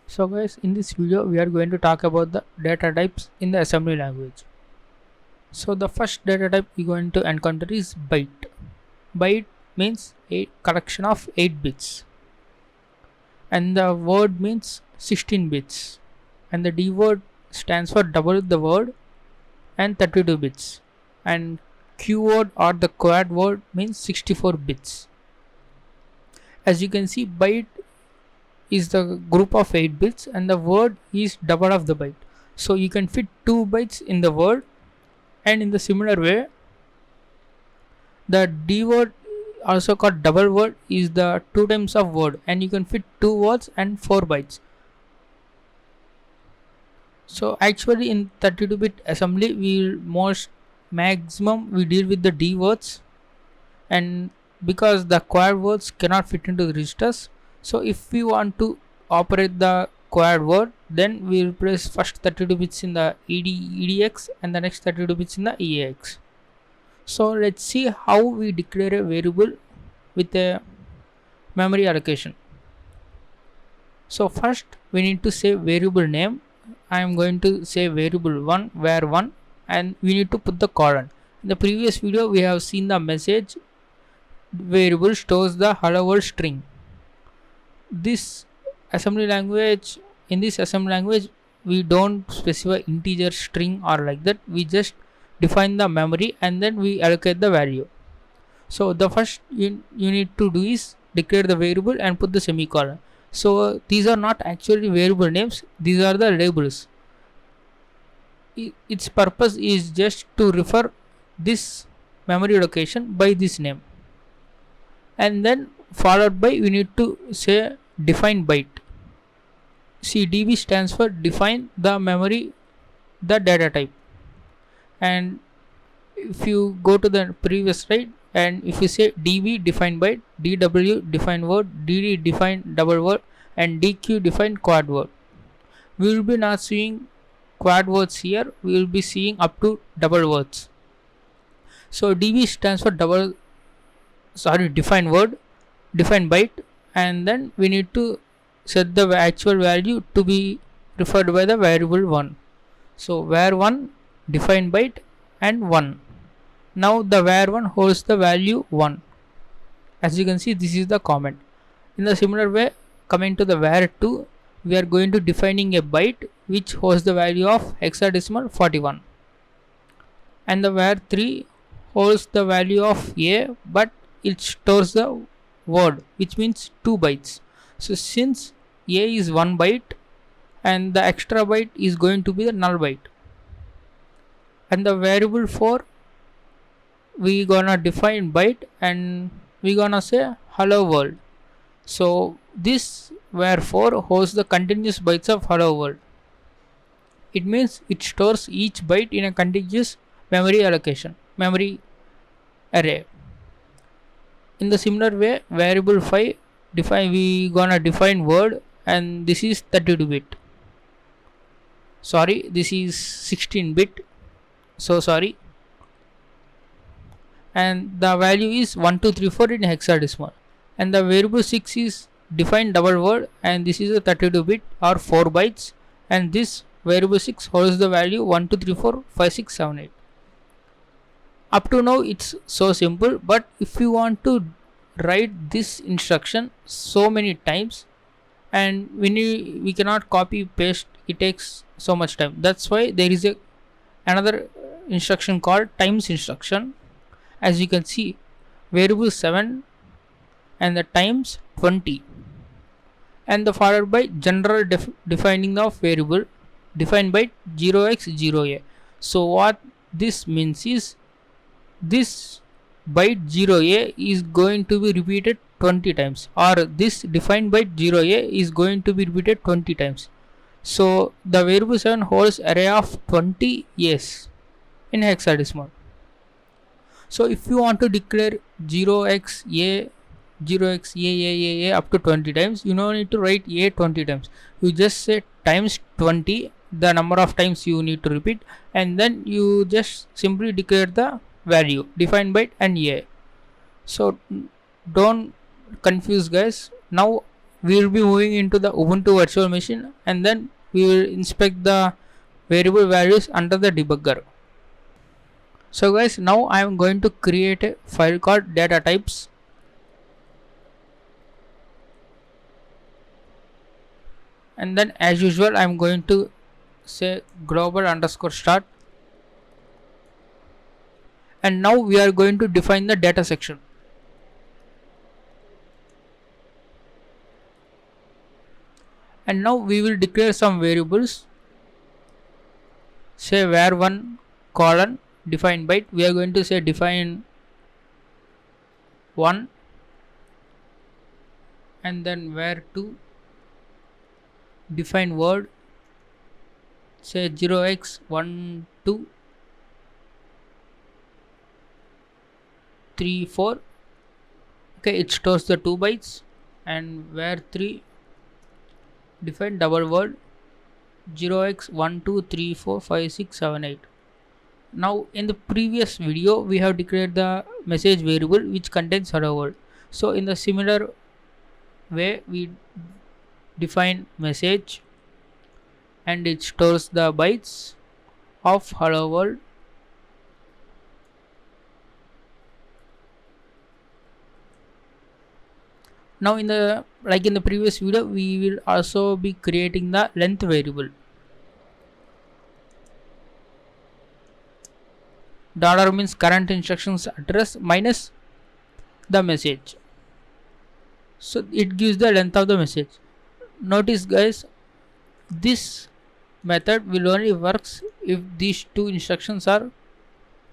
So guys, in this video we are going to talk about the data types in the assembly language. So the first data type we're going to encounter is byte. Byte means a collection of 8 bits, and the word means 16 bits, and the D word stands for double the word and 32 bits, and Q word or the quad word means 64 bits. As you can see, byte is the group of 8 bits and the word is double of the byte. So you can fit 2 bytes in the word, and in the similar way the D word, also called double word, is the 2 times of word and you can fit 2 words and 4 bytes. So actually in 32-bit assembly we most maximum we deal with the D words, and because the quad words cannot fit into the registers, so if we want to operate the quad word, then we will place first 32 bits in the EDX and the next 32 bits in the EAX. So let's see how we declare a variable with a memory allocation. So first we need to say variable name. I am going to say variable 1 var1, and we need to put the colon. In the previous video we have seen the message variable stores the hello world string. This assembly language In this assembly language we don't specify integer, string or like that. We just define the memory and then we allocate the value. So the first you need to do is declare the variable and put the semicolon. So these are not actually variable names, these are the labels. Its purpose is just to refer this memory location by this name, and then followed by we need to say define byte. See, DB stands for define the memory, the data type. And if you go to the previous slide and if you say DB define byte, DW define word, DD define double word, and DQ define quad word, we will be not seeing quad words here, we will be seeing up to double words. So DB stands for define word, define byte, and then we need to set the actual value to be referred by the variable 1. So var1 define byte and 1. Now the var1 holds the value 1. As you can see, this is the comment. In the similar way, coming to the var2, we are going to defining a byte which holds the value of hexadecimal 41, and the var3 holds the value of a, but it stores the word, which means 2 bytes. So since a is 1 byte and the extra byte is going to be the null byte, and the variable 4 we gonna define byte and we gonna say hello world. So this var4 holds the continuous bytes of hello world. It means it stores each byte in a contiguous memory array. In the similar way, variable 5 we gonna define word, and this is 32-bit. Sorry, this is 16-bit. So sorry. And the value is 1234 in hexadecimal. And the variable 6 is define double word, and this is a 32-bit or 4 bytes, and this variable 6 holds the value 12345678. Up to now it's so simple, but if you want to write this instruction so many times and we cannot copy paste, it takes so much time. That's why there is another instruction called times instruction. As you can see, variable 7 and the times 20, and the followed by general defining of variable defined by 0x0a. So what this means is this byte 0a is going to be repeated 20 times, or this defined byte 0a is going to be repeated 20 times. So the variable 7 holds array of 20 a's in hexadecimal. So if you want to declare 0xa up to 20 times, you don't need to write a 20 times. You just say times 20, the number of times you need to repeat, and then you just simply declare the value defined byte and a. So don't confuse guys. Now we will be moving into the Ubuntu virtual machine, and then we will inspect the variable values under the debugger. So guys, now I am going to create a file called data types. And then as usual, I am going to say global underscore start. And now we are going to define the data section. And now we will declare some variables. Say var1 colon define byte. We are going to say define 1, and then var2 define word, say 0x1234. Okay, it stores the 2 bytes. And var3 define double word 0x12345678. Now in the previous video we have declared the message variable which contains hello world. So in the similar way we define message, and it stores the bytes of hello world. Now in the previous video we will also be creating the length variable. Dollar means current instructions address minus the message, so it gives the length of the message. Notice guys, this method will only works if these two instructions are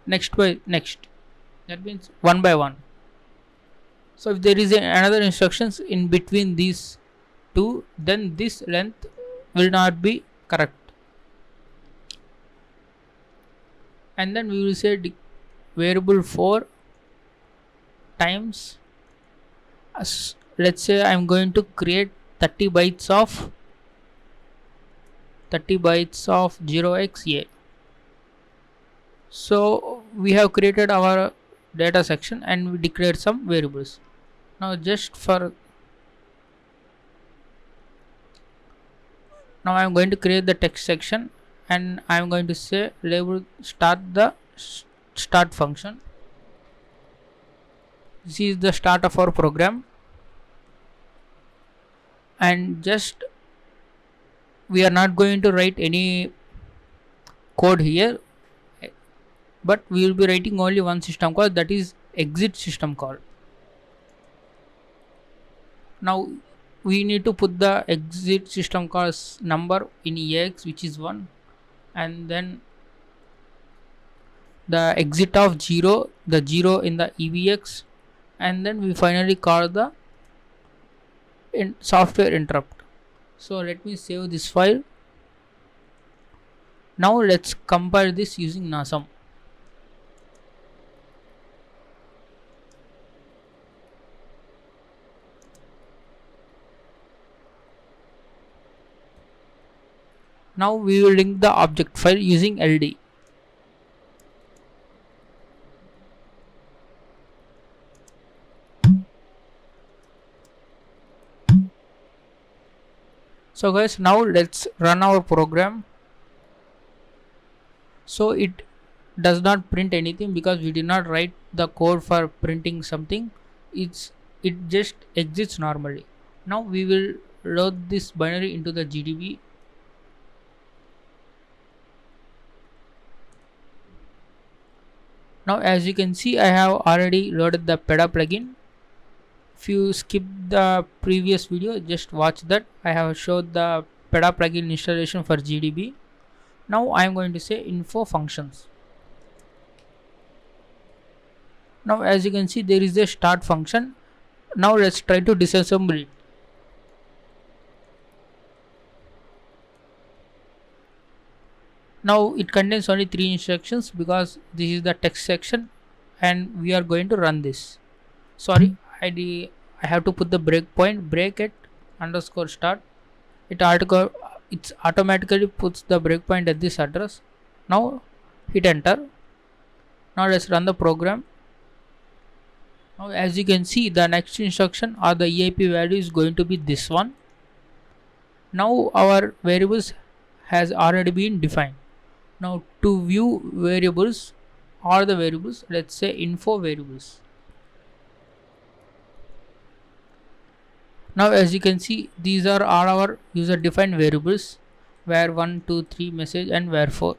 next by next, that means one by one. So if there is another instructions in between these two, then this length will not be correct. And then we will say variable 4 times, let's say I am going to create 30 bytes of 0xa. So we have created our data section and we declared some variables. Now now I am going to create the text section, and I am going to say label start function. This is the start of our program, and just we are not going to write any code here, but we will be writing only one system call, that is exit system call. Now we need to put the exit system call's number in EAX, which is 1, and then the exit of 0, the 0 in the EVX, and then we finally call the software interrupt. So let me save this file. Now let's compile this using NASM. Now we will link the object file using LD. So guys, now let's run our program. So it does not print anything because we did not write the code for printing something. It just exits normally. Now we will load this binary into the GDB. Now as you can see, I have already loaded the PEDA plugin. If you skip the previous video, just watch that. I have showed the PEDA plugin installation for GDB. Now I am going to say info functions. Now as you can see, there is a start function. Now let's try to disassemble it. Now it contains only 3 instructions because this is the text section, and we are going to run this. Sorry, I have to put the breakpoint, break it underscore start. It automatically puts the breakpoint at this address. Now hit enter. Now let's run the program. Now as you can see, the next instruction or the EIP value is going to be this one. Now our variables has already been defined. Now to view variables or the variables, let's say info variables. Now as you can see, these are all our user defined variables, var1, 2, 3 message and var4.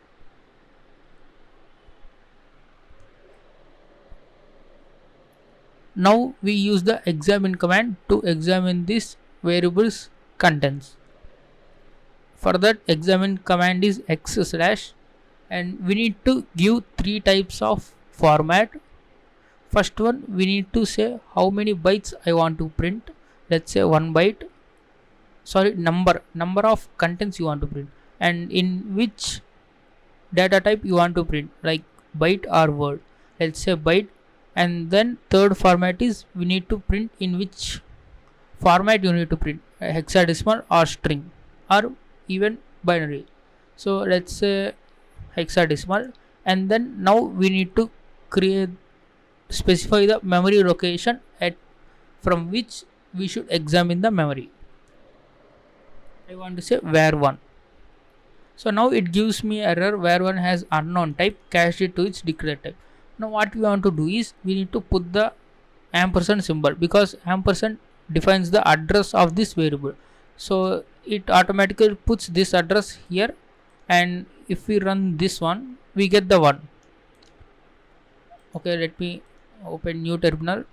Now we use the examine command to examine this variables contents. For that, examine command is x slash, and we need to give three types of format. First one, we need to say how many bytes I want to print. Let's say 1 byte. Sorry, number of contents you want to print, and in which data type you want to print, like byte or word. Let's say byte. And then third format is we need to print in which format you need to print, hexadecimal or string or even binary. So let's say hexadecimal, and then now we need to specify the memory location at from which we should examine the memory. I want to say var1. So now it gives me error, var1 has unknown type, cached it to its declared type. Now what we want to do is we need to put the ampersand symbol, because ampersand defines the address of this variable. So it automatically puts this address here, and if we run this one, we get the 1. Okay, let me open new terminal.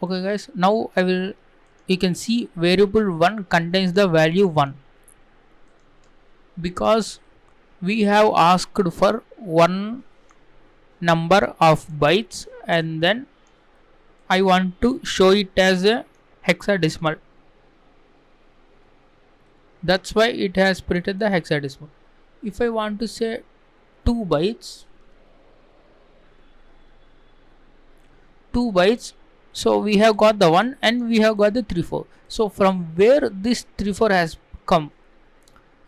Okay guys, now you can see variable 1 contains the value 1, because we have asked for one number of bytes, and then I want to show it as a hexadecimal. That's why it has printed the hexadecimal. If I want to say 2 bytes, so we have got the 1 and we have got the 3, 4. So from where this 3, 4 has come,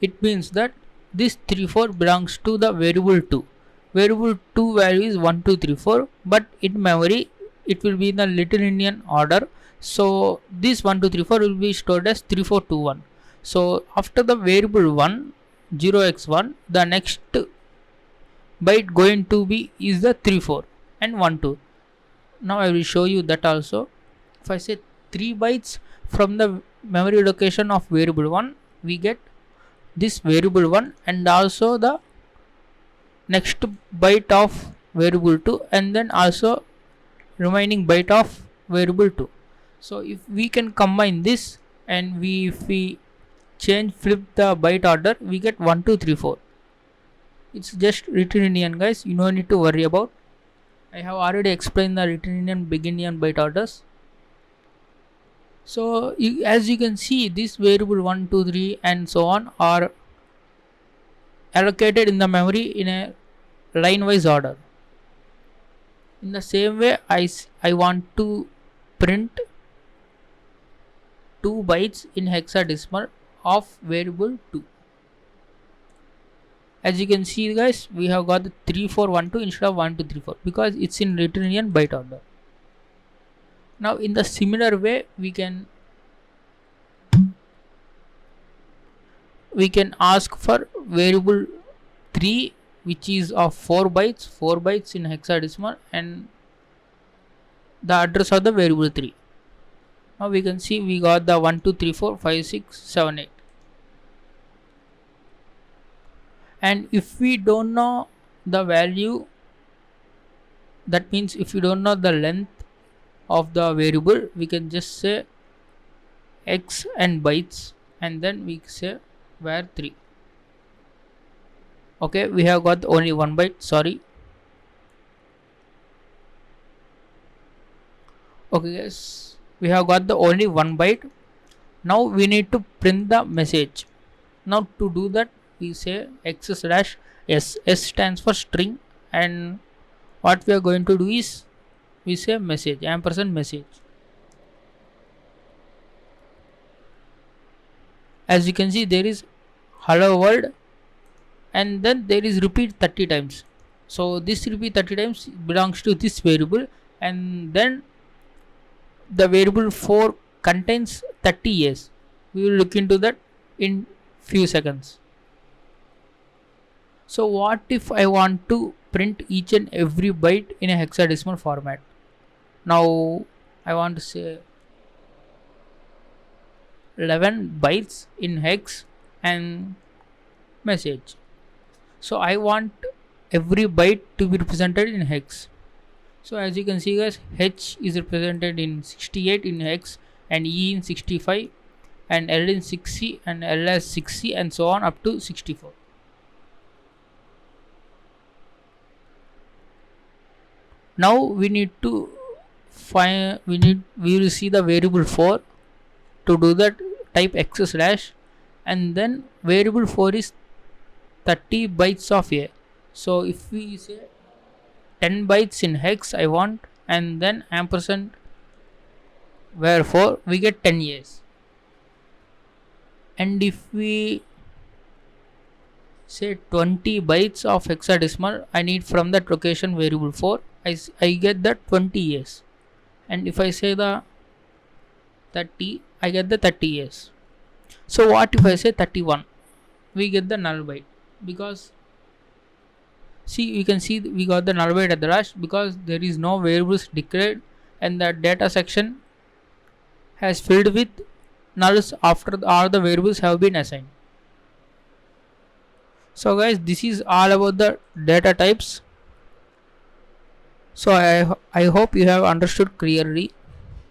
it means that this 3, 4 belongs to the variable 2. Variable 2 value is 1, 2, 3, 4, but in memory it will be in the little Indian order. So this 1, 2, 3, 4 will be stored as 3, 4, 2, 1. So after the variable 1, 0x1, the next byte going to be is the 3, 4 and 1, 2. Now I will show you that also. If I say 3 bytes from the memory location of variable 1, we get this variable 1 and also the next byte of variable 2, and then also remaining byte of variable 2. So if we can combine this, and if we flip the byte order, we get 1, 2, 3, 4. It's just written Indian, guys, you don't need to worry about. I have already explained the written Indian, big Indian byte orders. So as you can see, this variable 1, 2, 3 and so on are allocated in the memory in a line wise order. In the same way, I want to print 2 bytes in hexadecimal of variable 2. As you can see, guys, we have got the 3, 4, 1, 2 instead of 1, 2, 3, 4, because it's in written Indian byte order. Now in the similar way, we can ask for variable 3, which is of 4 bytes in hexadecimal, and the address of the variable 3. Now we can see we got the 1, 2, 3, 4, 5, 6, 7, 8. And if we don't know the value, that means if you don't know the length of the variable, we can just say x and bytes, and then we say var3. Okay, we have got only 1 byte, sorry. Okay guys, we have got the only 1 byte. Now we need to print the message. Now to do that, we say x slash, S stands for string, and what we are going to do is we say message, ampersand message. As you can see, there is hello world, and then there is repeat 30 times. So this repeat 30 times belongs to this variable, and then the variable 4 contains 30 years. We will look into that in few seconds. So what if I want to print each and every byte in a hexadecimal format? Now I want to say 11 bytes in hex and message. So I want every byte to be represented in hex. So as you can see guys, H is represented in 68 in hex, and E in 65, and L in 6C, and L as 6C, and so on up to 64. Now we need to find, we will see the variable 4. To do that, type x slash, and then variable 4 is 30 bytes of A. So if we say 10 bytes in hex I want, and then ampersand where 4, we get 10 years. And if we say 20 bytes of hexadecimal I need from that location variable 4, I get the 20 years. And if I say the 30, I get the 30 years. So what if I say 31? We get the null byte, because see, you can see we got the null byte at the last because there is no variables declared, and the data section has filled with nulls after all the variables have been assigned. So guys, this is all about the data types. So I hope you have understood clearly.